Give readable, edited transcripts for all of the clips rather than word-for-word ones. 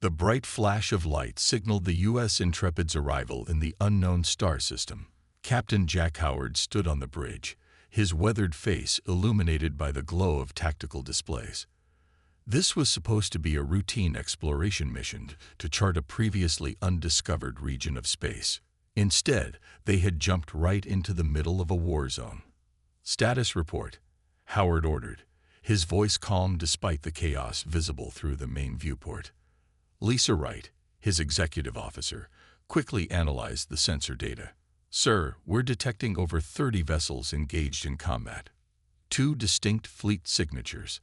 The bright flash of light signaled the U.S. Intrepid's arrival in the unknown star system. Captain Jack Howard stood on the bridge, his weathered face illuminated by the glow of tactical displays. This was supposed to be a routine exploration mission to chart a previously undiscovered region of space. Instead, they had jumped right into the middle of a war zone. "Status report," Howard ordered, his voice calm despite the chaos visible through the main viewport. Lisa Wright, his executive officer, quickly analyzed the sensor data. "Sir, we're detecting over 30 vessels engaged in combat. 2 distinct fleet signatures.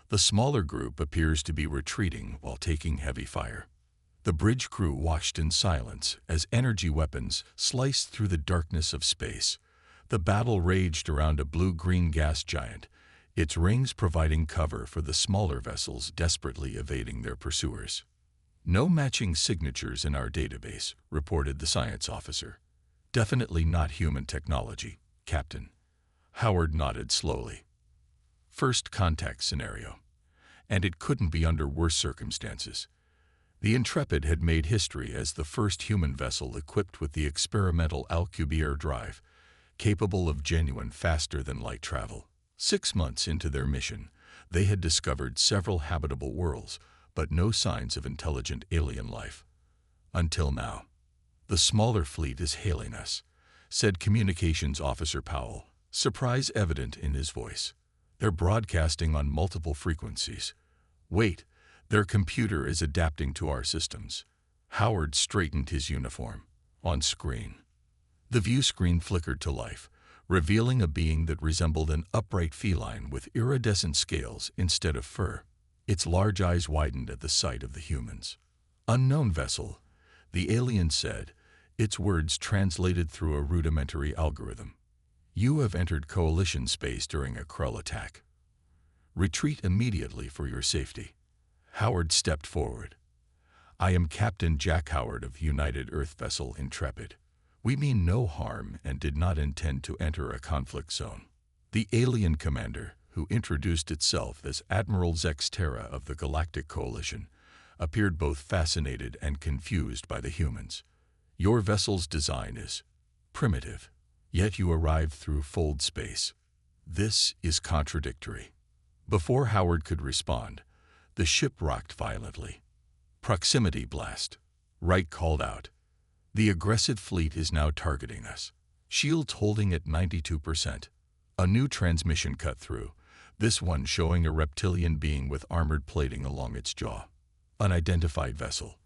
The smaller group appears to be retreating while taking heavy fire." The bridge crew watched in silence as energy weapons sliced through the darkness of space. The battle raged around a blue-green gas giant, its rings providing cover for the smaller vessels desperately evading their pursuers. "No matching signatures in our database," reported the science officer. "Definitely not human technology, Captain." Howard nodded slowly. "First contact scenario. And it couldn't be under worse circumstances." The Intrepid had made history as the first human vessel equipped with the experimental Alcubierre drive, capable of genuine faster-than-light travel. 6 months into their mission, they had discovered several habitable worlds, but no signs of intelligent alien life. Until now. "The smaller fleet is hailing us," said Communications Officer Powell, surprise evident in his voice. "They're broadcasting on multiple frequencies. Wait, their computer is adapting to our systems." Howard straightened his uniform. On screen. The view screen flickered to life, revealing a being that resembled an upright feline with iridescent scales instead of fur. Its large eyes widened at the sight of the humans. "Unknown vessel," the alien said, its words translated through a rudimentary algorithm. "You have entered Coalition space during a Krell attack. Retreat immediately for your safety." Howard stepped forward. "I am Captain Jack Howard of United Earth Vessel Intrepid. We mean no harm and did not intend to enter a conflict zone." The alien commander, who introduced itself as Admiral Zex Terra of the Galactic Coalition, appeared both fascinated and confused by the humans. "Your vessel's design is primitive, yet you arrived through fold space. This is contradictory." Before Howard could respond, the ship rocked violently. "Proximity blast," Wright called out. "The aggressive fleet is now targeting us. Shields holding at 92%. A new transmission cut through, this one showing a reptilian being with armored plating along its jaw. Unidentified vessel.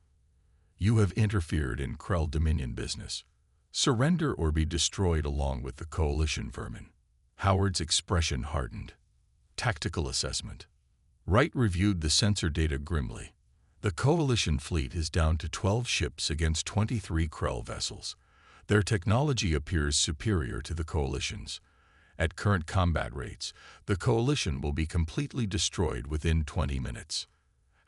You have interfered in Krell Dominion business. Surrender or be destroyed along with the Coalition vermin." Howard's expression hardened. Tactical assessment. Wright reviewed the sensor data grimly. The Coalition fleet is down to 12 ships against 23 Krell vessels. Their technology appears superior to the Coalition's. At current combat rates, the Coalition will be completely destroyed within 20 minutes.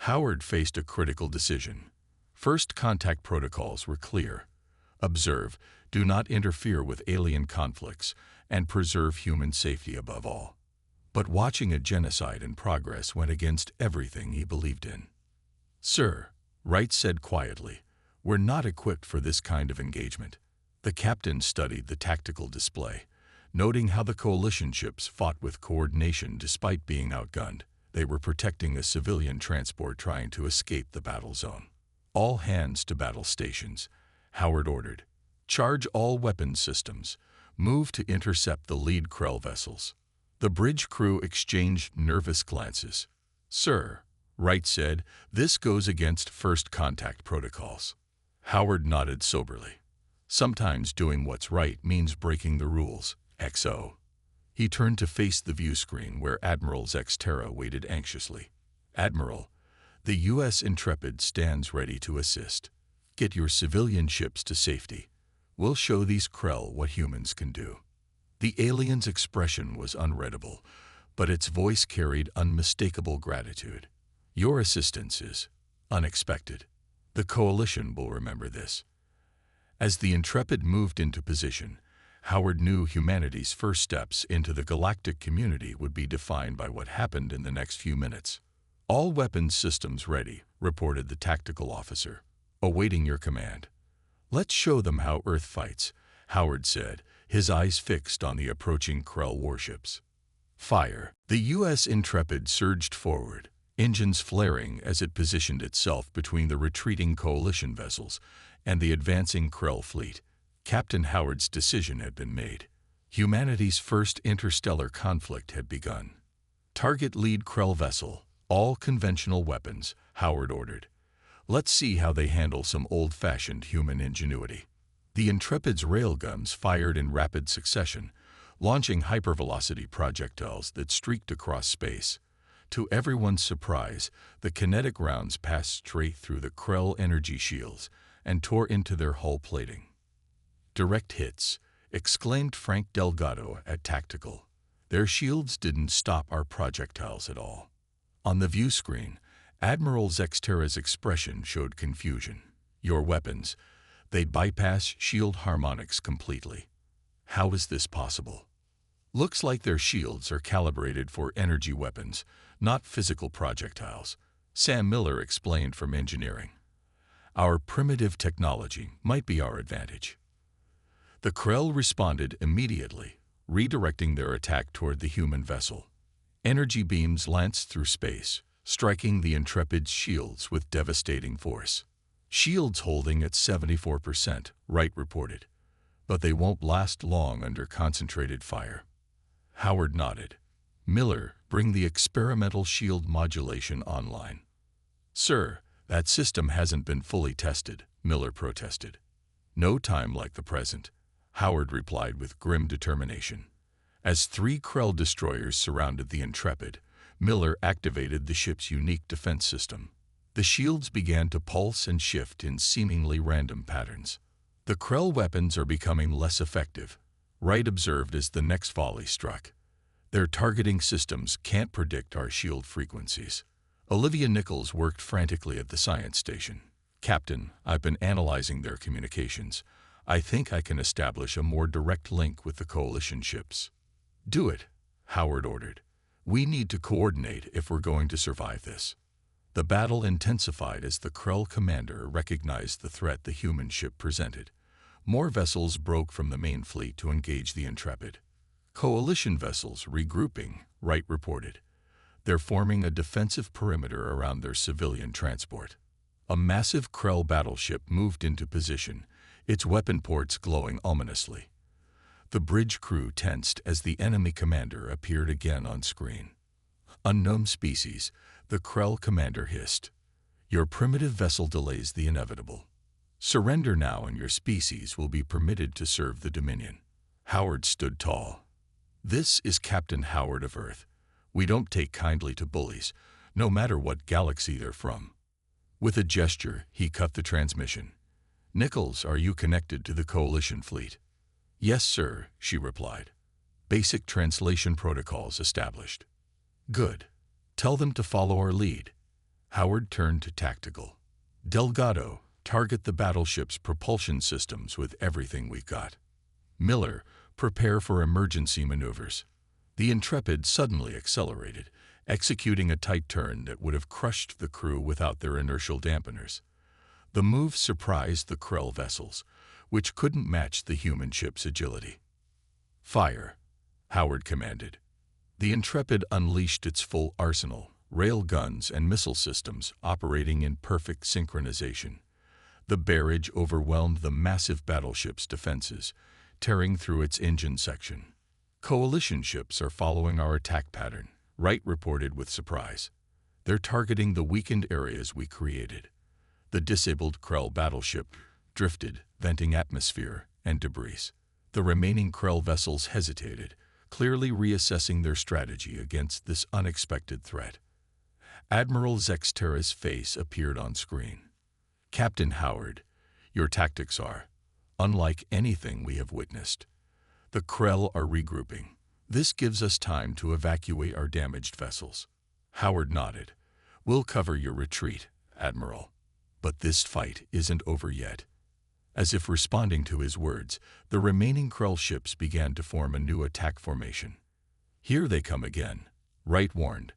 Howard faced a critical decision. First contact protocols were clear. Observe, do not interfere with alien conflicts, and preserve human safety above all. But watching a genocide in progress went against everything he believed in. "Sir," Wright said quietly, "we're not equipped for this kind of engagement." The captain studied the tactical display, noting how the Coalition ships fought with coordination despite being outgunned. They were protecting a civilian transport trying to escape the battle zone. "All hands to battle stations," Howard ordered. "Charge all weapons systems. Move to intercept the lead Krell vessels." The bridge crew exchanged nervous glances. "Sir," Wright said, "this goes against first contact protocols." Howard nodded soberly. "Sometimes doing what's right means breaking the rules, XO." He turned to face the view screen where Admiral Zex Terra waited anxiously. "Admiral, the U.S. Intrepid stands ready to assist. Get your civilian ships to safety. We'll show these Krell what humans can do." The alien's expression was unreadable, but its voice carried unmistakable gratitude. "Your assistance is unexpected. The Coalition will remember this." As the Intrepid moved into position, Howard knew humanity's first steps into the galactic community would be defined by what happened in the next few minutes. All weapons systems ready, reported the tactical officer. Awaiting your command. Let's show them how Earth fights, Howard said, his eyes fixed on the approaching Krell warships. Fire. The U.S. Intrepid surged forward, engines flaring as it positioned itself between the retreating coalition vessels and the advancing Krell fleet. Captain Howard's decision had been made. Humanity's first interstellar conflict had begun. Target lead Krell vessel, all conventional weapons, Howard ordered. Let's see how they handle some old-fashioned human ingenuity. The Intrepid's railguns fired in rapid succession, launching hypervelocity projectiles that streaked across space. To everyone's surprise, the kinetic rounds passed straight through the Krell energy shields and tore into their hull plating. Direct hits, exclaimed Frank Delgado at Tactical. Their shields didn't stop our projectiles at all. On the view screen, Admiral Zexterra's expression showed confusion. Your weapons, they'd bypass shield harmonics completely. How is this possible? Looks like their shields are calibrated for energy weapons, not physical projectiles, Sam Miller explained from engineering. Our primitive technology might be our advantage. The Krell responded immediately, redirecting their attack toward the human vessel. Energy beams lanced through space, striking the Intrepid's shields with devastating force. Shields holding at 74%, Wright reported. But they won't last long under concentrated fire. Howard nodded. Miller, bring the experimental shield modulation online. Sir, that system hasn't been fully tested, Miller protested. No time like the present, Howard replied with grim determination. As 3 Krell destroyers surrounded the Intrepid, Miller activated the ship's unique defense system. The shields began to pulse and shift in seemingly random patterns. The Krell weapons are becoming less effective, Wright observed as the next volley struck. Their targeting systems can't predict our shield frequencies. Olivia Nichols worked frantically at the science station. Captain, I've been analyzing their communications. I think I can establish a more direct link with the coalition ships. Do it, Howard ordered. We need to coordinate if we're going to survive this. The battle intensified as the Krell commander recognized the threat the human ship presented. More vessels broke from the main fleet to engage the Intrepid. Coalition vessels regrouping, Wright reported. They're forming a defensive perimeter around their civilian transport. A massive Krell battleship moved into position, its weapon ports glowing ominously. The bridge crew tensed as the enemy commander appeared again on screen. Unknown species, the Krell commander hissed. Your primitive vessel delays the inevitable. Surrender now and your species will be permitted to serve the Dominion. Howard stood tall. This is Captain Howard of Earth. We don't take kindly to bullies, no matter what galaxy they're from. With a gesture, he cut the transmission. Nichols, are you connected to the coalition fleet? Yes, sir, she replied. Basic translation protocols established. Good. Tell them to follow our lead. Howard turned to Tactical. Delgado, target the battleship's propulsion systems with everything we've got. Miller, prepare for emergency maneuvers. The Intrepid suddenly accelerated, executing a tight turn that would have crushed the crew without their inertial dampeners. The move surprised the Krell vessels, which couldn't match the human ship's agility. Fire, Howard commanded. The Intrepid unleashed its full arsenal, rail guns and missile systems operating in perfect synchronization. The barrage overwhelmed the massive battleship's defenses, tearing through its engine section. Coalition ships are following our attack pattern, Wright reported with surprise. They're targeting the weakened areas we created. The disabled Krell battleship drifted, venting atmosphere and debris. The remaining Krell vessels hesitated, clearly reassessing their strategy against this unexpected threat. Admiral Zexterra's face appeared on screen. Captain Howard, your tactics are unlike anything we have witnessed. The Krell are regrouping. This gives us time to evacuate our damaged vessels. Howard nodded. We'll cover your retreat, Admiral. But this fight isn't over yet. As if responding to his words, the remaining Krell ships began to form a new attack formation. Here they come again, Wright warned.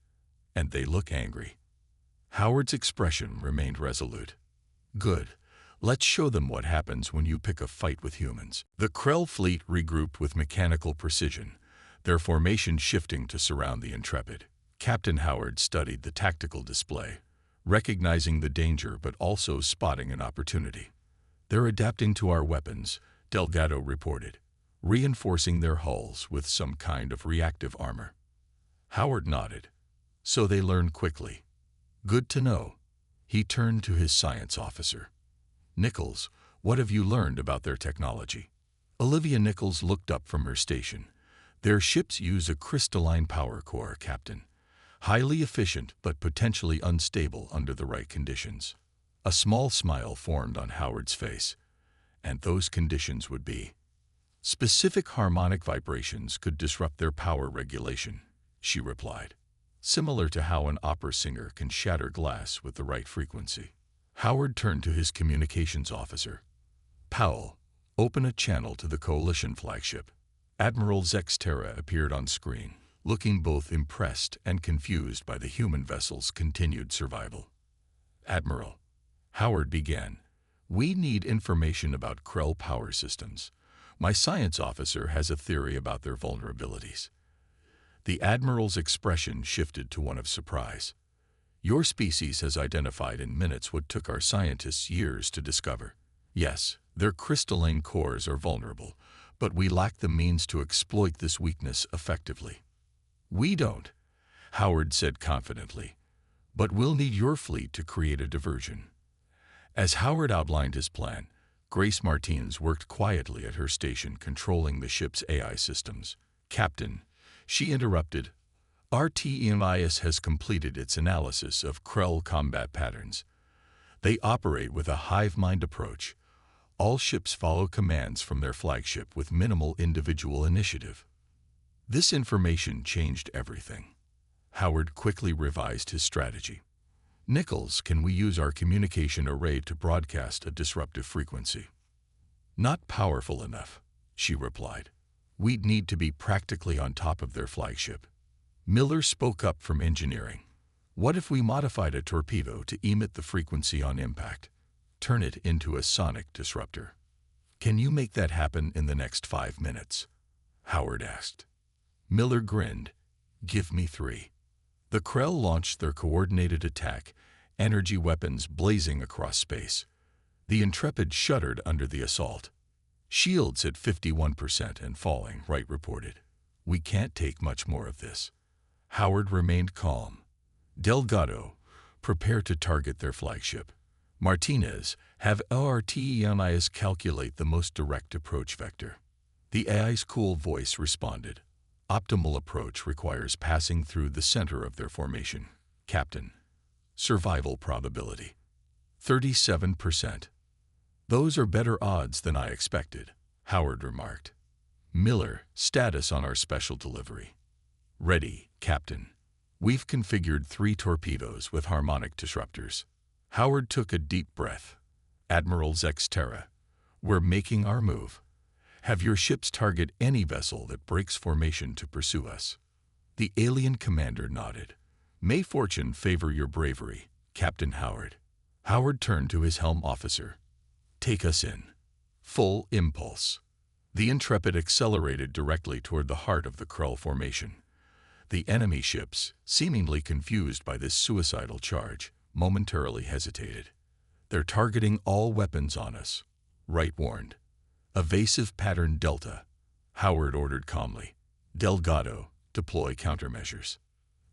And they look angry. Howard's expression remained resolute. Good. Let's show them what happens when you pick a fight with humans. The Krell fleet regrouped with mechanical precision, their formation shifting to surround the Intrepid. Captain Howard studied the tactical display, recognizing the danger but also spotting an opportunity. They're adapting to our weapons, Delgado reported, reinforcing their hulls with some kind of reactive armor. Howard nodded. So they learn quickly. Good to know. He turned to his science officer. Nichols, what have you learned about their technology? Olivia Nichols looked up from her station. Their ships use a crystalline power core, Captain. Highly efficient but potentially unstable under the right conditions. A small smile formed on Howard's face. And those conditions would be. Specific harmonic vibrations could disrupt their power regulation, she replied. Similar to how an opera singer can shatter glass with the right frequency. Howard turned to his communications officer. Powell, open a channel to the Coalition flagship. Admiral Zexterra appeared on screen, looking both impressed and confused by the human vessel's continued survival. Admiral, Howard began, we need information about Krell power systems. My science officer has a theory about their vulnerabilities. The Admiral's expression shifted to one of surprise. Your species has identified in minutes what took our scientists years to discover. Yes, their crystalline cores are vulnerable, but we lack the means to exploit this weakness effectively. We don't, Howard said confidently, but we'll need your fleet to create a diversion. As Howard outlined his plan, Grace Martinez worked quietly at her station controlling the ship's AI systems. Captain, she interrupted, RTMIS has completed its analysis of Krell combat patterns. They operate with a hive mind approach. All ships follow commands from their flagship with minimal individual initiative. This information changed everything. Howard quickly revised his strategy. Nichols, can we use our communication array to broadcast a disruptive frequency? Not powerful enough, she replied. We'd need to be practically on top of their flagship. Miller spoke up from engineering. What if we modified a torpedo to emit the frequency on impact? Turn it into a sonic disruptor. Can you make that happen in the next 5 minutes? Howard asked. Miller grinned. Give me 3. The Krell launched their coordinated attack, energy weapons blazing across space. The Intrepid shuddered under the assault. Shields at 51% and falling, Wright reported. We can't take much more of this. Howard remained calm. Delgado, prepare to target their flagship. Martinez, have ORTEMIS calculate the most direct approach vector. The AI's cool voice responded. Optimal approach requires passing through the center of their formation. Captain. Survival probability. 37%. Those are better odds than I expected, Howard remarked. Miller, status on our special delivery. Ready, Captain. We've configured 3 torpedoes with harmonic disruptors. Howard took a deep breath. Admiral Zexterra, we're making our move. Have your ships target any vessel that breaks formation to pursue us. The alien commander nodded. May fortune favor your bravery, Captain Howard. Howard turned to his helm officer. Take us in. Full impulse. The Intrepid accelerated directly toward the heart of the Krell formation. The enemy ships, seemingly confused by this suicidal charge, momentarily hesitated. They're targeting all weapons on us, Wright warned. Evasive pattern Delta, Howard ordered calmly. Delgado, deploy countermeasures.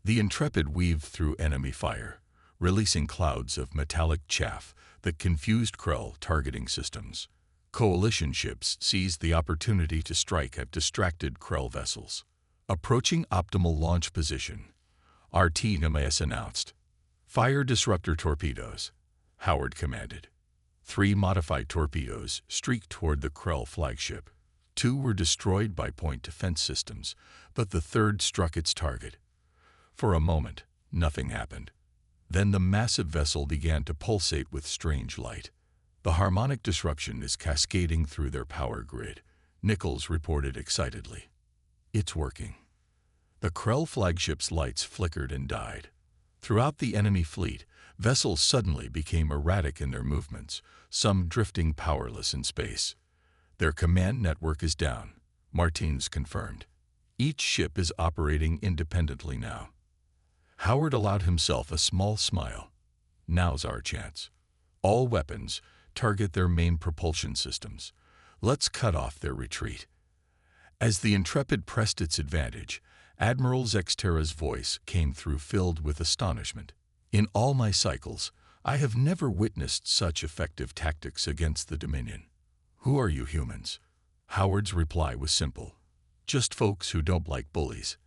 The Intrepid weaved through enemy fire, releasing clouds of metallic chaff that confused Krell targeting systems. Coalition ships seized the opportunity to strike at distracted Krell vessels. Approaching optimal launch position, RTMIS announced. Fire disruptor torpedoes, Howard commanded. 3 modified torpedoes streaked toward the Krell flagship. 2 were destroyed by point defense systems, but the 3rd struck its target. For a moment, nothing happened. Then the massive vessel began to pulsate with strange light. The harmonic disruption is cascading through their power grid, Nichols reported excitedly. It's working. The Krell flagship's lights flickered and died. Throughout the enemy fleet, vessels suddenly became erratic in their movements, some drifting powerless in space. Their command network is down, Martins confirmed. Each ship is operating independently now. Howard allowed himself a small smile. Now's our chance. All weapons, target their main propulsion systems. Let's cut off their retreat. As the Intrepid pressed its advantage, Admiral Zexterra's voice came through filled with astonishment. In all my cycles, I have never witnessed such effective tactics against the Dominion. Who are you humans? Howard's reply was simple. Just folks who don't like bullies.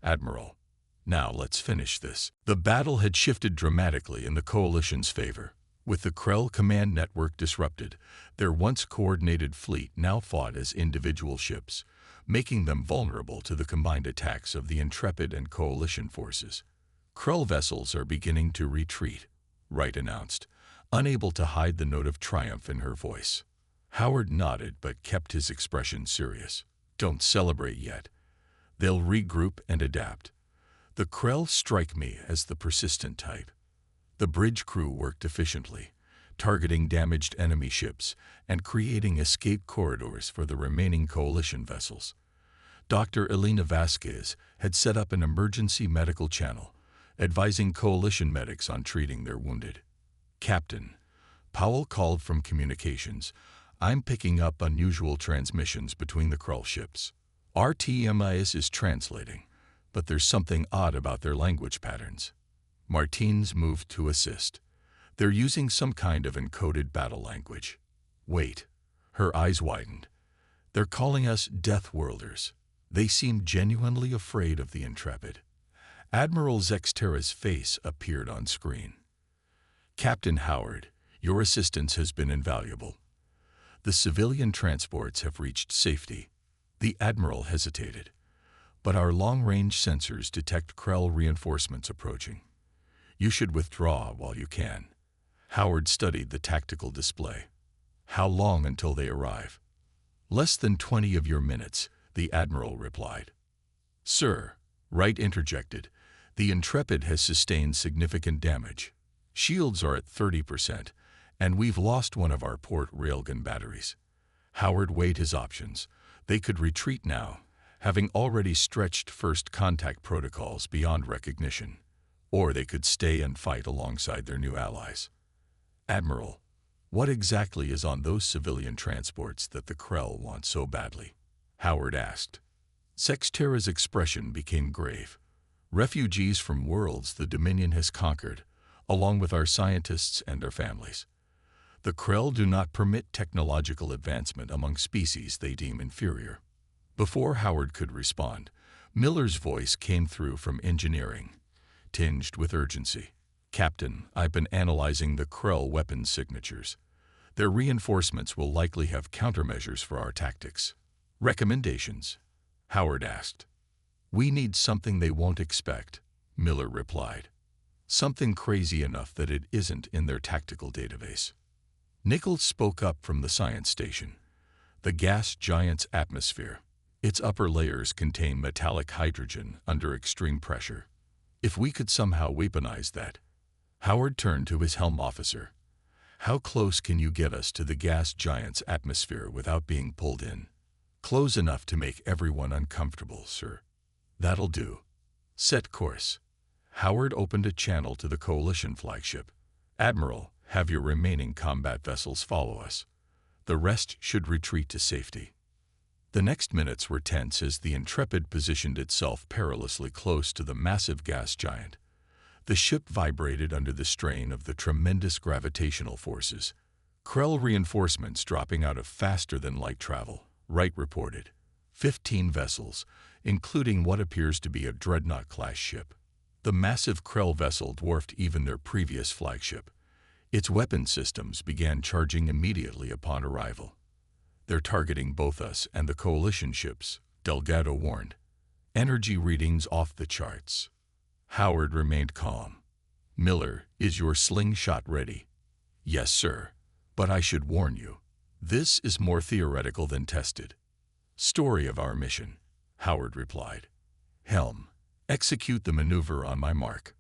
Admiral. Now let's finish this. The battle had shifted dramatically in the Coalition's favor. With the Krell command network disrupted, their once coordinated fleet now fought as individual ships, making them vulnerable to the combined attacks of the Intrepid and Coalition forces. Krell vessels are beginning to retreat, Wright announced, unable to hide the note of triumph in her voice. Howard nodded but kept his expression serious. Don't celebrate yet. They'll regroup and adapt. The Krell strike me as the persistent type. The bridge crew worked efficiently, targeting damaged enemy ships and creating escape corridors for the remaining Coalition vessels. Dr. Elena Vasquez had set up an emergency medical channel, advising Coalition medics on treating their wounded. Captain, Powell called from communications, I'm picking up unusual transmissions between the Krell ships. RTMIS is translating, but there's something odd about their language patterns. Martins moved to assist. They're using some kind of encoded battle language. Wait. Her eyes widened. They're calling us Death Worlders. They seem genuinely afraid of the Intrepid. Admiral Zexterra's face appeared on screen. Captain Howard, your assistance has been invaluable. The civilian transports have reached safety. The Admiral hesitated. But our long-range sensors detect Krell reinforcements approaching. You should withdraw while you can. Howard studied the tactical display. How long until they arrive? Less than 20 of your minutes, the Admiral replied. Sir, Wright interjected, the Intrepid has sustained significant damage. Shields are at 30%, and we've lost one of our port railgun batteries. Howard weighed his options. They could retreat now, having already stretched first contact protocols beyond recognition. Or they could stay and fight alongside their new allies. Admiral, what exactly is on those civilian transports that the Krell want so badly? Howard asked. Zexterra's expression became grave. Refugees from worlds the Dominion has conquered, along with our scientists and their families. The Krell do not permit technological advancement among species they deem inferior. Before Howard could respond, Miller's voice came through from engineering, tinged with urgency. Captain, I've been analyzing the Krell weapons signatures. Their reinforcements will likely have countermeasures for our tactics. Recommendations? Howard asked. We need something they won't expect, Miller replied. Something crazy enough that it isn't in their tactical database. Nichols spoke up from the science station. The gas giant's atmosphere. Its upper layers contain metallic hydrogen under extreme pressure. If we could somehow weaponize that. Howard turned to his helm officer. How close can you get us to the gas giant's atmosphere without being pulled in? Close enough to make everyone uncomfortable, sir. That'll do. Set course. Howard opened a channel to the Coalition flagship. Admiral, have your remaining combat vessels follow us. The rest should retreat to safety. The next minutes were tense as the Intrepid positioned itself perilously close to the massive gas giant. The ship vibrated under the strain of the tremendous gravitational forces. Krell reinforcements dropping out of faster-than-light travel, Wright reported. 15 vessels, including what appears to be a dreadnought-class ship. The massive Krell vessel dwarfed even their previous flagship. Its weapon systems began charging immediately upon arrival. They're targeting both us and the Coalition ships, Delgado warned. Energy readings off the charts. Howard remained calm. Miller, is your slingshot ready? Yes, sir. But I should warn you. This is more theoretical than tested. Story of our mission, Howard replied. Helm, execute the maneuver on my mark.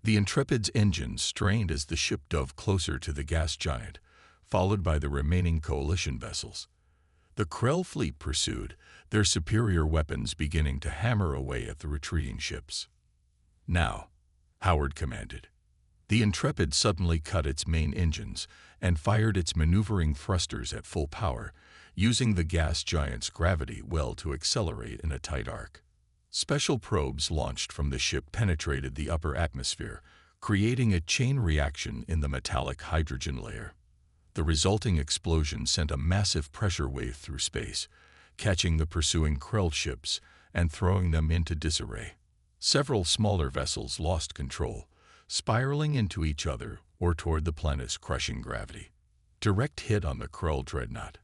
The Intrepid's engines strained as the ship dove closer to the gas giant, followed by the remaining coalition vessels. The Krell fleet pursued, their superior weapons beginning to hammer away at the retreating ships. "Now," Howard commanded. The Intrepid suddenly cut its main engines and fired its maneuvering thrusters at full power, using the gas giant's gravity well to accelerate in a tight arc. Special probes launched from the ship penetrated the upper atmosphere, creating a chain reaction in the metallic hydrogen layer. The resulting explosion sent a massive pressure wave through space, catching the pursuing Krell ships and throwing them into disarray. Several smaller vessels lost control, spiraling into each other or toward the planet's crushing gravity. "Direct hit on the Krell dreadnought,"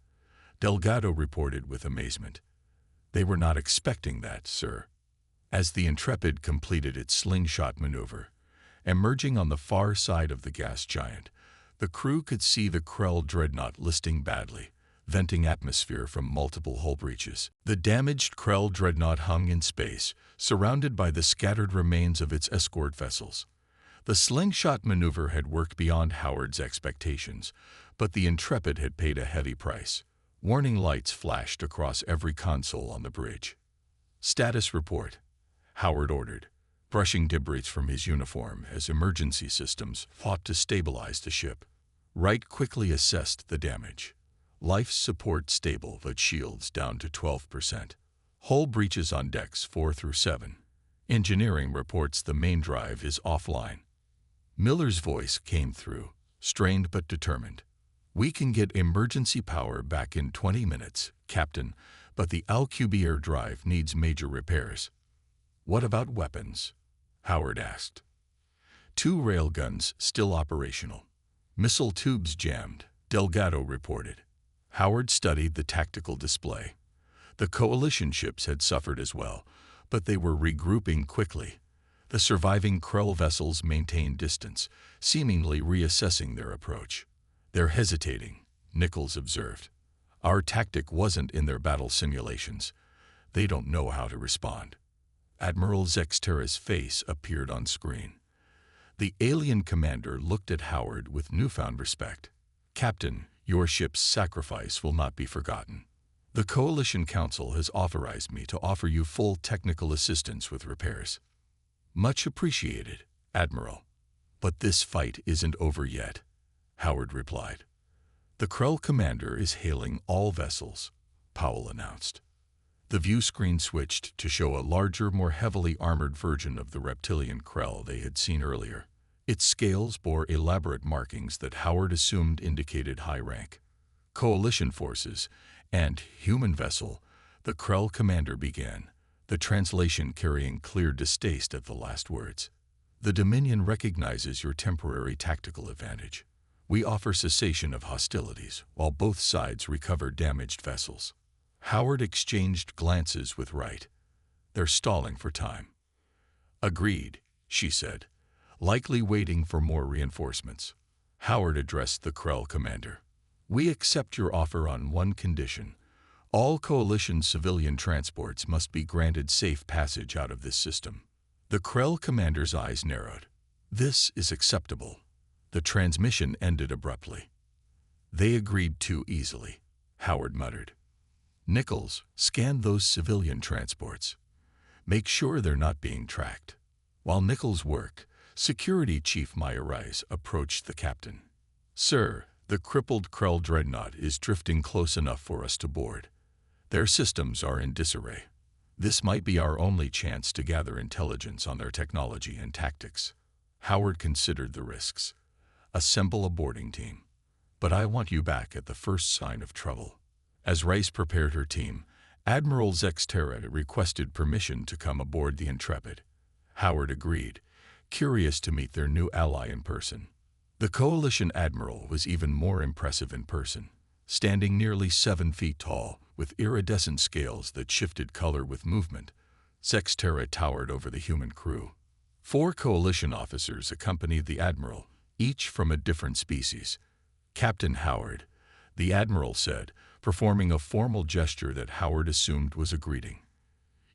Delgado reported with amazement. "They were not expecting that, sir." As the Intrepid completed its slingshot maneuver, emerging on the far side of the gas giant, the crew could see the Krell dreadnought listing badly, venting atmosphere from multiple hull breaches. The damaged Krell dreadnought hung in space, surrounded by the scattered remains of its escort vessels. The slingshot maneuver had worked beyond Howard's expectations, but the Intrepid had paid a heavy price. Warning lights flashed across every console on the bridge. "Status report," Howard ordered, brushing debris from his uniform as emergency systems fought to stabilize the ship. Wright quickly assessed the damage. Life support stable, but shields down to 12%. Hull breaches on decks 4 through 7. Engineering reports the main drive is offline. Miller's voice came through, strained but determined. "We can get emergency power back in 20 minutes, Captain, but the Alcubierre drive needs major repairs." "What about weapons?" Howard asked. "2 railguns still operational. Missile tubes jammed," Delgado reported. Howard studied the tactical display. The coalition ships had suffered as well, but they were regrouping quickly. The surviving Krell vessels maintained distance, seemingly reassessing their approach. "They're hesitating," Nichols observed. "Our tactic wasn't in their battle simulations. They don't know how to respond." Admiral Zexterra's face appeared on screen. The alien commander looked at Howard with newfound respect. "Captain, your ship's sacrifice will not be forgotten. The Coalition Council has authorized me to offer you full technical assistance with repairs." "Much appreciated, Admiral. But this fight isn't over yet," Howard replied. "The Krell commander is hailing all vessels," Powell announced. The view screen switched to show a larger, more heavily armored version of the reptilian Krell they had seen earlier. Its scales bore elaborate markings that Howard assumed indicated high rank. "Coalition forces and human vessel," the Krell commander began, the translation carrying clear distaste at the last words. "The Dominion recognizes your temporary tactical advantage. We offer cessation of hostilities while both sides recover damaged vessels." Howard exchanged glances with Wright. "They're stalling for time." "Agreed," she said, likely waiting for more reinforcements. Howard addressed the Krell commander. "We accept your offer on one condition. All Coalition civilian transports must be granted safe passage out of this system." The Krell commander's eyes narrowed. "This is acceptable." The transmission ended abruptly. "They agreed too easily," Howard muttered. "Nichols, scan those civilian transports. Make sure they're not being tracked." While Nichols worked, Security Chief Maya Rice approached the captain. "Sir, the crippled Krell dreadnought is drifting close enough for us to board. Their systems are in disarray. This might be our only chance to gather intelligence on their technology and tactics." Howard considered the risks. "Assemble a boarding team. But I want you back at the first sign of trouble." As Rice prepared her team, Admiral Zexterra requested permission to come aboard the Intrepid. Howard agreed, curious to meet their new ally in person. The Coalition Admiral was even more impressive in person, standing nearly 7 feet tall, with iridescent scales that shifted color with movement. Zexterra towered over the human crew. 4 Coalition officers accompanied the Admiral, each from a different species. "Captain Howard," the Admiral said, performing a formal gesture that Howard assumed was a greeting.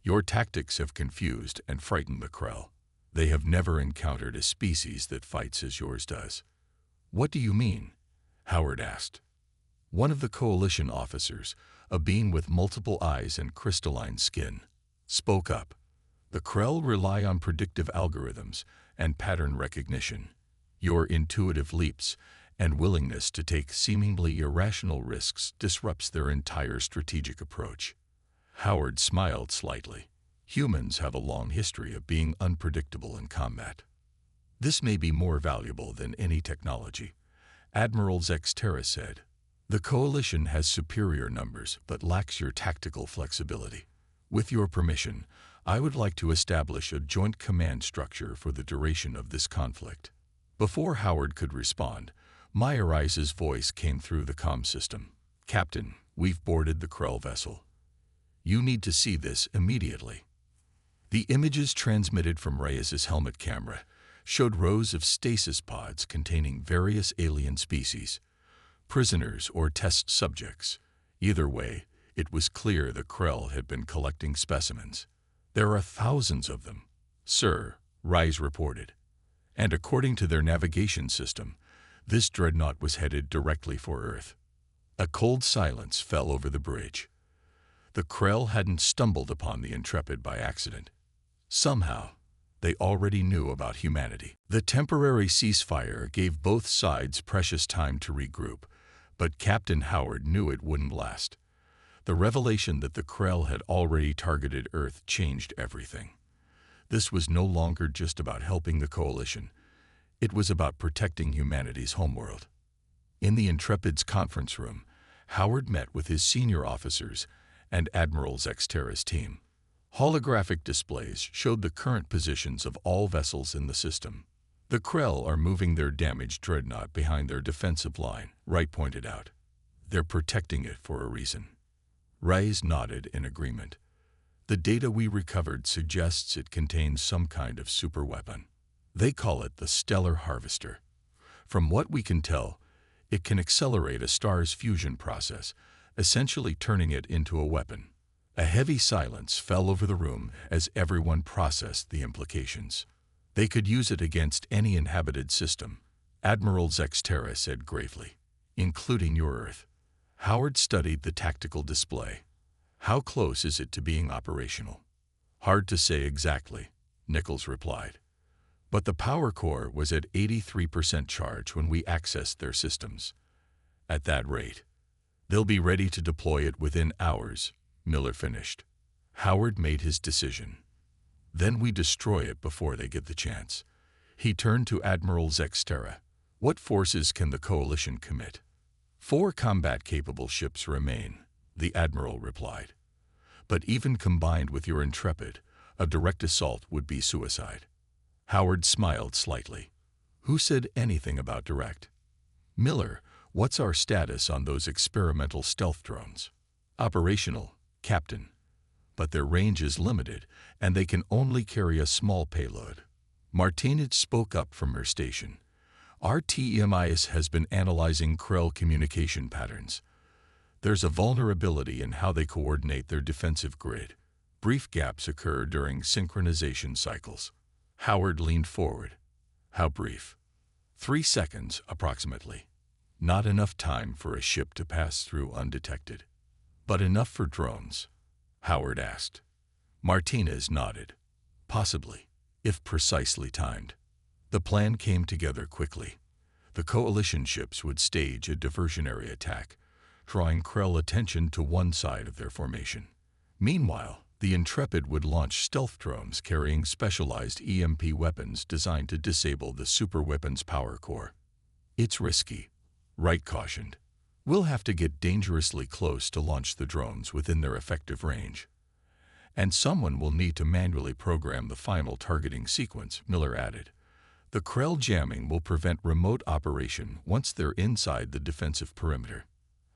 "Your tactics have confused and frightened the Krell. They have never encountered a species that fights as yours does. What do you mean? Howard asked. One of the coalition officers, a being with multiple eyes and crystalline skin, spoke up. The Krell rely on predictive algorithms and pattern recognition. Your intuitive leaps and willingness to take seemingly irrational risks disrupts their entire strategic approach. Howard smiled slightly. Humans have a long history of being unpredictable in combat. This may be more valuable than any technology, Admiral Zexterra said. The Coalition has superior numbers but lacks your tactical flexibility. With your permission, I would like to establish a joint command structure for the duration of this conflict. Before Howard could respond, Myrice's voice came through the comm system. Captain, we've boarded the Krell vessel. You need to see this immediately. The images transmitted from Reyes's helmet camera showed rows of stasis pods containing various alien species, prisoners or test subjects. Either way, it was clear the Krell had been collecting specimens. There are thousands of them, sir, Reyes reported. And according to their navigation system, this dreadnought was headed directly for Earth. A cold silence fell over the bridge. The Krell hadn't stumbled upon the Intrepid by accident. Somehow, they already knew about humanity. The temporary ceasefire gave both sides precious time to regroup, but Captain Howard knew it wouldn't last. The revelation that the Krell had already targeted Earth changed everything. This was no longer just about helping the Coalition. It was about protecting humanity's homeworld. In the Intrepid's conference room, Howard met with his senior officers and Admiral Zexterra's team. Holographic displays showed the current positions of all vessels in the system. The Krell are moving their damaged dreadnought behind their defensive line, Wright pointed out. They're protecting it for a reason. Reyes nodded in agreement. The data we recovered suggests it contains some kind of superweapon. They call it the Stellar Harvester. From what we can tell, it can accelerate a star's fusion process, essentially turning it into a weapon. A heavy silence fell over the room as everyone processed the implications. They could use it against any inhabited system, Admiral Zexterra said gravely, including your Earth. Howard studied the tactical display. How close is it to being operational? Hard to say exactly, Nichols replied. But the power core was at 83% charge when we accessed their systems. At that rate, they'll be ready to deploy it within hours, Miller finished. Howard made his decision. Then we destroy it before they get the chance. He turned to Admiral Zexterra. What forces can the Coalition commit? 4 combat-capable ships remain, the Admiral replied. But even combined with your Intrepid, a direct assault would be suicide. Howard smiled slightly. Who said anything about direct? Miller, what's our status on those experimental stealth drones? Operational, Captain. But their range is limited, and they can only carry a small payload. Martinez spoke up from her station. Our TMIS has been analyzing Krell communication patterns. There's a vulnerability in how they coordinate their defensive grid. Brief gaps occur during synchronization cycles. Howard leaned forward. How brief? 3 seconds, approximately. Not enough time for a ship to pass through undetected. But enough for drones? Howard asked. Martinez nodded. Possibly, if precisely timed. The plan came together quickly. The Coalition ships would stage a diversionary attack, drawing Krell attention to one side of their formation. Meanwhile, the Intrepid would launch stealth drones carrying specialized EMP weapons designed to disable the superweapon's power core. It's risky, Wright cautioned. We'll have to get dangerously close to launch the drones within their effective range. And someone will need to manually program the final targeting sequence, Miller added. The Krell jamming will prevent remote operation once they're inside the defensive perimeter.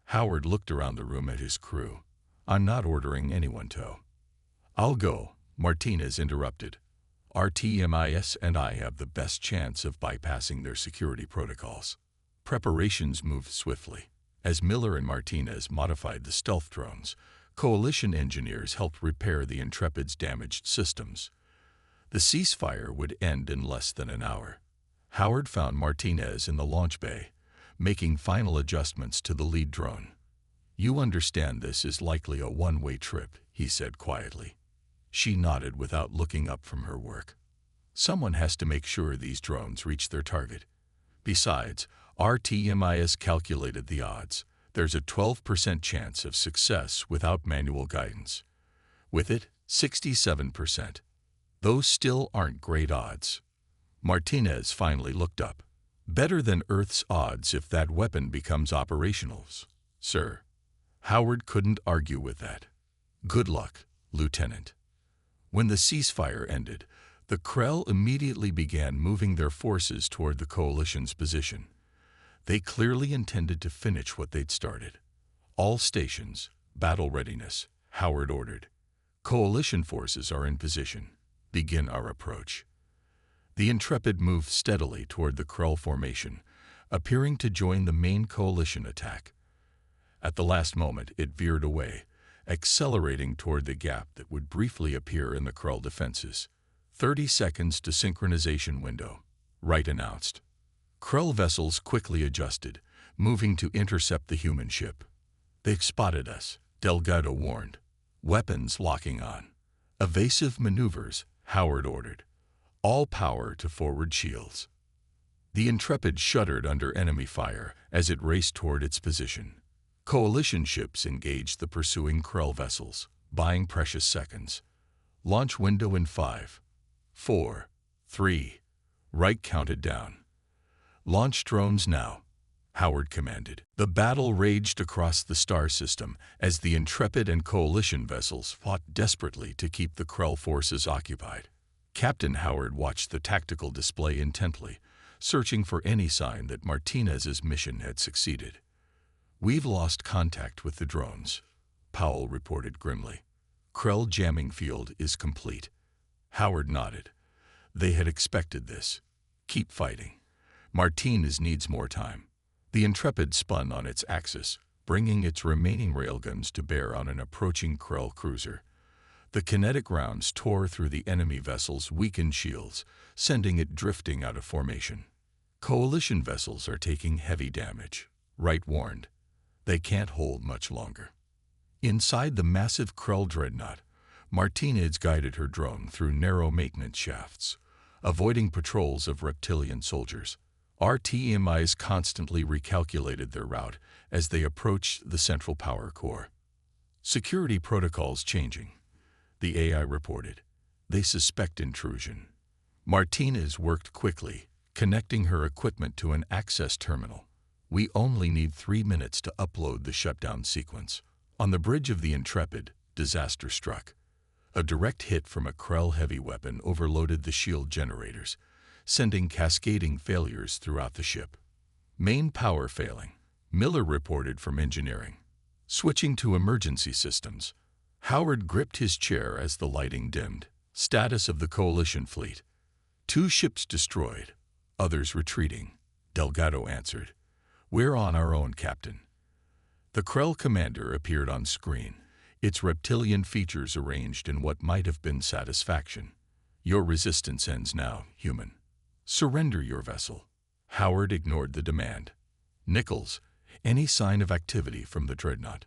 Howard looked around the room at his crew. I'm not ordering anyone to. I'll go, Martinez interrupted. Our TMIS and I have the best chance of bypassing their security protocols. Preparations moved swiftly. As Miller and Martinez modified the stealth drones, Coalition engineers helped repair the Intrepid's damaged systems. The ceasefire would end in less than an hour. Howard found Martinez in the launch bay, making final adjustments to the lead drone. "You understand this is likely a one-way trip," he said quietly. She nodded without looking up from her work. "Someone has to make sure these drones reach their target. Besides, RTMIS calculated the odds. There's a 12% chance of success without manual guidance. With it, 67%. Those still aren't great odds." Martinez finally looked up. "Better than Earth's odds if that weapon becomes operational, sir." Howard couldn't argue with that. "Good luck, Lieutenant." When the ceasefire ended, the Krell immediately began moving their forces toward the Coalition's position. They clearly intended to finish what they'd started. "All stations, battle readiness," Howard ordered. "Coalition forces are in position. Begin our approach." The Intrepid moved steadily toward the Krell formation, appearing to join the main Coalition attack. At the last moment, it veered away, accelerating toward the gap that would briefly appear in the Krell defenses. 30 seconds to synchronization window, Wright announced. Krell vessels quickly adjusted, moving to intercept the human ship. "They've spotted us," Delgado warned. "Weapons locking on." "Evasive maneuvers," Howard ordered. "All power to forward shields." The Intrepid shuddered under enemy fire as it raced toward its position. Coalition ships engaged the pursuing Krell vessels, buying precious seconds. "Launch window in 5, 4, 3. Wright counted down. "Launch drones now," Howard commanded. The battle raged across the star system as the Intrepid and Coalition vessels fought desperately to keep the Krell forces occupied. Captain Howard watched the tactical display intently, searching for any sign that Martinez's mission had succeeded. "We've lost contact with the drones," Powell reported grimly. "Krell jamming field is complete." Howard nodded. They had expected this. "Keep fighting. Martinez needs more time." The Intrepid spun on its axis, bringing its remaining railguns to bear on an approaching Krell cruiser. The kinetic rounds tore through the enemy vessel's weakened shields, sending it drifting out of formation. "Coalition vessels are taking heavy damage," Wright warned. "They can't hold much longer." Inside the massive Krell dreadnought, Martinez guided her drone through narrow maintenance shafts, avoiding patrols of reptilian soldiers. RTMIs constantly recalculated their route as they approached the central power core. "Security protocols changing," the AI reported. "They suspect intrusion." Martinez worked quickly, connecting her equipment to an access terminal. "We only need 3 minutes to upload the shutdown sequence." On the bridge of the Intrepid, disaster struck. A direct hit from a Krell heavy weapon overloaded the shield generators, sending cascading failures throughout the ship. "Main power failing," Miller reported from engineering. Switching to emergency systems, Howard gripped his chair as the lighting dimmed. "Status of the Coalition fleet." "2 ships destroyed, others retreating," Delgado answered. "We're on our own, Captain." The Krell commander appeared on screen, its reptilian features arranged in what might have been satisfaction. "Your resistance ends now, human. Surrender your vessel." Howard ignored the demand. "Nichols, any sign of activity from the dreadnought?"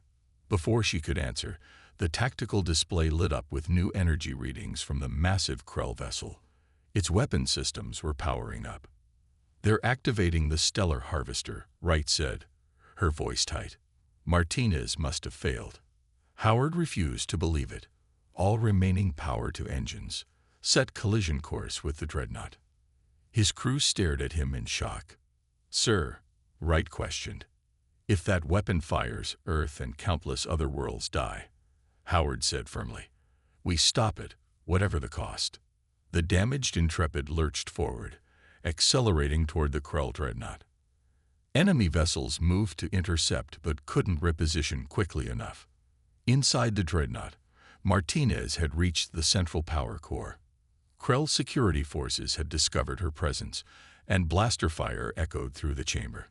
Before she could answer, the tactical display lit up with new energy readings from the massive Krell vessel. Its weapon systems were powering up. "They're activating the stellar harvester," Wright said, her voice tight. "Martinez must have failed." Howard refused to believe it. All remaining power to engines. Set collision course with the dreadnought. His crew stared at him in shock. "Sir," Wright questioned, "if that weapon fires, Earth and countless other worlds die." Howard said firmly, "We stop it, whatever the cost." The damaged Intrepid lurched forward, accelerating toward the Krell dreadnought. Enemy vessels moved to intercept but couldn't reposition quickly enough. Inside the dreadnought, Martinez had reached the central power core. Krell security forces had discovered her presence, and blaster fire echoed through the chamber.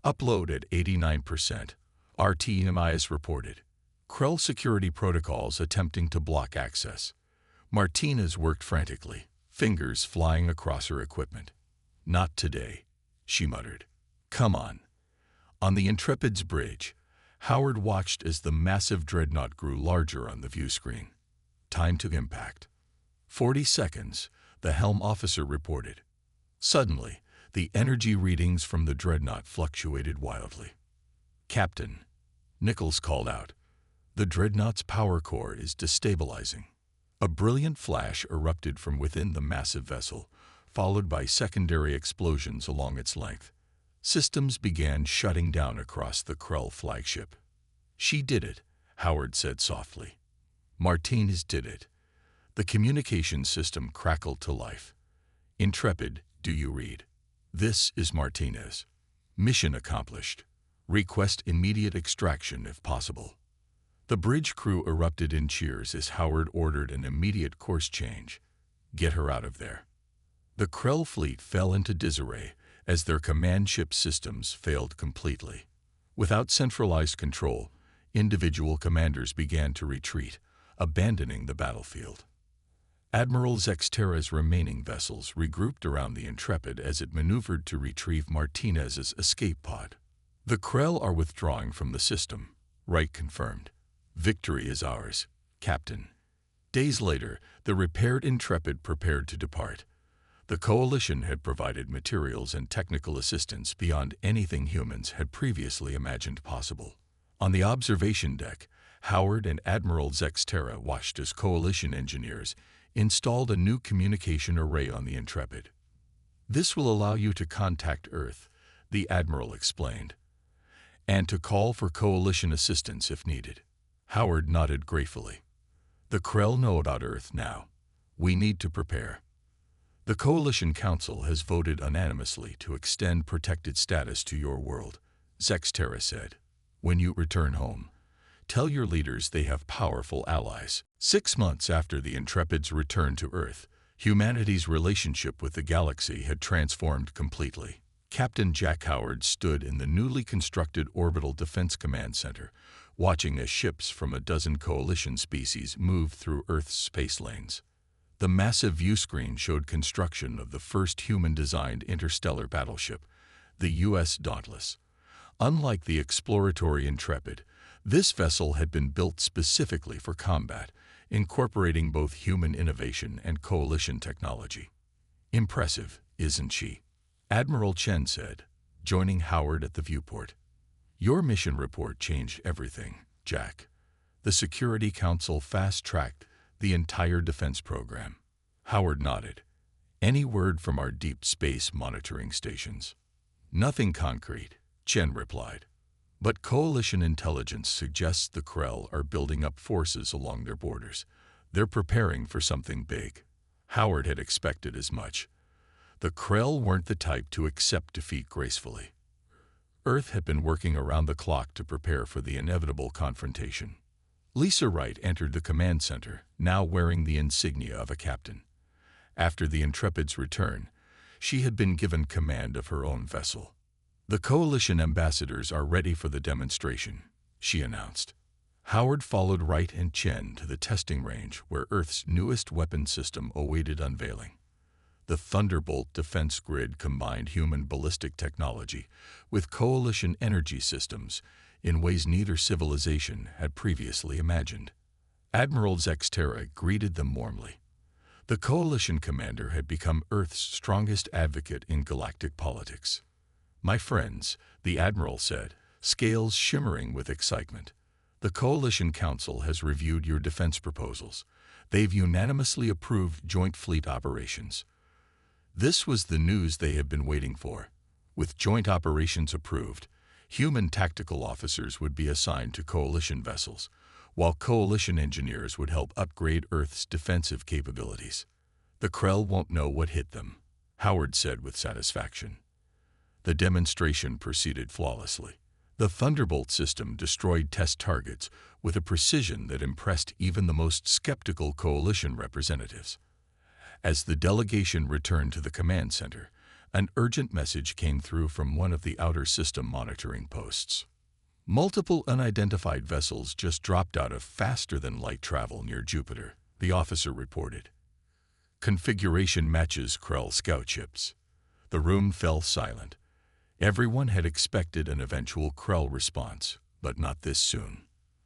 "Upload at 89%, RTMIS reported. Krell security protocols attempting to block access." Martinez worked frantically, fingers flying across her equipment. "Not today," she muttered. "Come on." On the Intrepid's bridge, Howard watched as the massive dreadnought grew larger on the view screen. "Time to impact." 40 seconds, the helm officer reported. Suddenly, the energy readings from the dreadnought fluctuated wildly. "Captain," Nichols called out, "the dreadnought's power core is destabilizing." A brilliant flash erupted from within the massive vessel, followed by secondary explosions along its length. Systems began shutting down across the Krell flagship. "She did it," Howard said softly. "Martinez did it." The communication system crackled to life. "Intrepid, do you read? This is Martinez. Mission accomplished. Request immediate extraction if possible." The bridge crew erupted in cheers as Howard ordered an immediate course change. "Get her out of there." The Krell fleet fell into disarray as their command ship systems failed completely. Without centralized control, individual commanders began to retreat, abandoning the battlefield. Admiral Zexterra's remaining vessels regrouped around the Intrepid as it maneuvered to retrieve Martinez's escape pod. "The Krell are withdrawing from the system," Wright confirmed. "Victory is ours, Captain." Days later, the repaired Intrepid prepared to depart. The Coalition had provided materials and technical assistance beyond anything humans had previously imagined possible. On the observation deck, Howard and Admiral Zexterra watched as Coalition engineers installed a new communication array on the Intrepid. "This will allow you to contact Earth," the Admiral explained, "and to call for Coalition assistance if needed." Howard nodded gratefully. "The Krell know about Earth now. We need to prepare." "The Coalition Council has voted unanimously to extend protected status to your world," Zexterra said. "When you return home, tell your leaders they have powerful allies." 6 months after the Intrepid's return to Earth, humanity's relationship with the galaxy had transformed completely. Captain Jack Howard stood in the newly constructed Orbital Defense Command Center, watching as ships from a dozen Coalition species moved through Earth's space lanes. The massive viewscreen showed construction of the first human-designed interstellar battleship, the U.S. Dauntless. Unlike the exploratory Intrepid, this vessel had been built specifically for combat, incorporating both human innovation and Coalition technology. "Impressive, isn't she?" Admiral Chen said, joining Howard at the viewport. "Your mission report changed everything, Jack." The Security Council fast-tracked the entire defense program. Howard nodded. "Any word from our deep space monitoring stations?" "Nothing concrete," Chen replied. "But Coalition intelligence suggests the Krell are building up forces along their borders. They're preparing for something big." Howard had expected as much. The Krell weren't the type to accept defeat gracefully. Earth had been working around the clock to prepare for the inevitable confrontation. Lisa Wright entered the command center, now wearing the insignia of a captain. After the Intrepid's return, she had been given command of her own vessel. "The Coalition ambassadors are ready for the demonstration," she announced. Howard followed Wright and Chen to the testing range where Earth's newest weapon system awaited unveiling. The Thunderbolt defense grid combined human ballistic technology with Coalition energy systems in ways neither civilization had previously imagined. Admiral Zexterra greeted them warmly. The Coalition commander had become Earth's strongest advocate in galactic politics. "My friends," the Admiral said, scales shimmering with excitement, "the Coalition Council has reviewed your defense proposals. They've unanimously approved joint fleet operations." This was the news they had been waiting for. With joint operations approved, human tactical officers would be assigned to Coalition vessels, while Coalition engineers would help upgrade Earth's defensive capabilities. "The Krell won't know what hit them," Howard said with satisfaction. The demonstration proceeded flawlessly. The Thunderbolt system destroyed test targets with a precision that impressed even the most skeptical Coalition representatives. As the delegation returned to the command center, an urgent message came through from one of the outer system monitoring posts. "Multiple unidentified vessels just dropped out of faster-than-light travel near Jupiter," the officer reported. Configuration matches Krell scout ships. The room fell silent. Everyone had expected an eventual Krell response, but not this soon.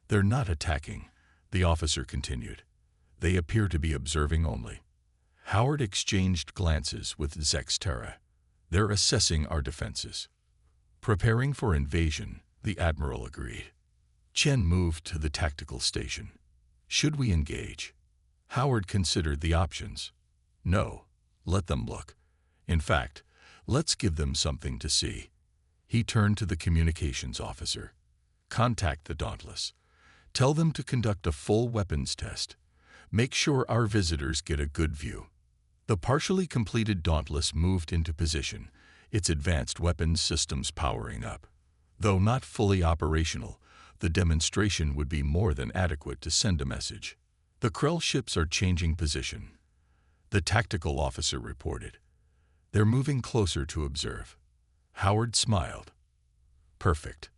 They're not attacking, the officer continued. They appear to be observing only. Howard exchanged glances with Zexterra. They're assessing our defenses. Preparing for invasion, the Admiral agreed. Chen moved to the tactical station. Should we engage? Howard considered the options. No, let them look. In fact, let's give them something to see. He turned to the communications officer. Contact the Dauntless. Tell them to conduct a full weapons test. Make sure our visitors get a good view. The partially completed Dauntless moved into position, its advanced weapons systems powering up. Though not fully operational, the demonstration would be more than adequate to send a message. The Krell ships are changing position, the tactical officer reported. They're moving closer to observe. Howard smiled. Perfect.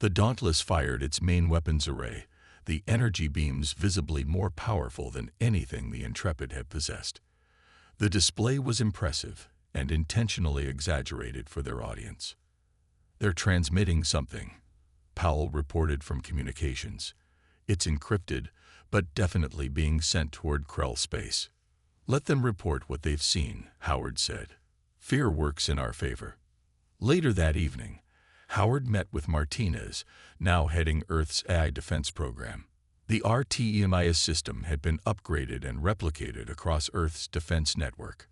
The Dauntless fired its main weapons array, the energy beams visibly more powerful than anything the Intrepid had possessed. The display was impressive and intentionally exaggerated for their audience. They're transmitting something, Powell reported from communications. It's encrypted, but definitely being sent toward Krell space. Let them report what they've seen, Howard said. Fear works in our favor. Later that evening, Howard met with Martinez, now heading Earth's AI defense program. The RTEMIS system had been upgraded and replicated across Earth's defense network.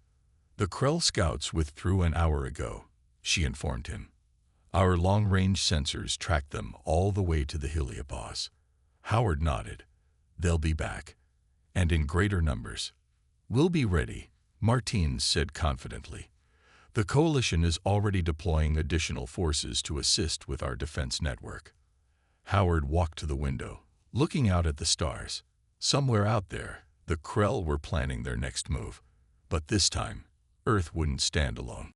The Krell scouts withdrew an hour ago, she informed him. Our long-range sensors tracked them all the way to the heliopause. Howard nodded. They'll be back, and in greater numbers. We'll be ready, Martinez said confidently. The coalition is already deploying additional forces to assist with our defense network. Howard walked to the window, looking out at the stars. Somewhere out there, the Krell were planning their next move. But this time, Earth wouldn't stand alone.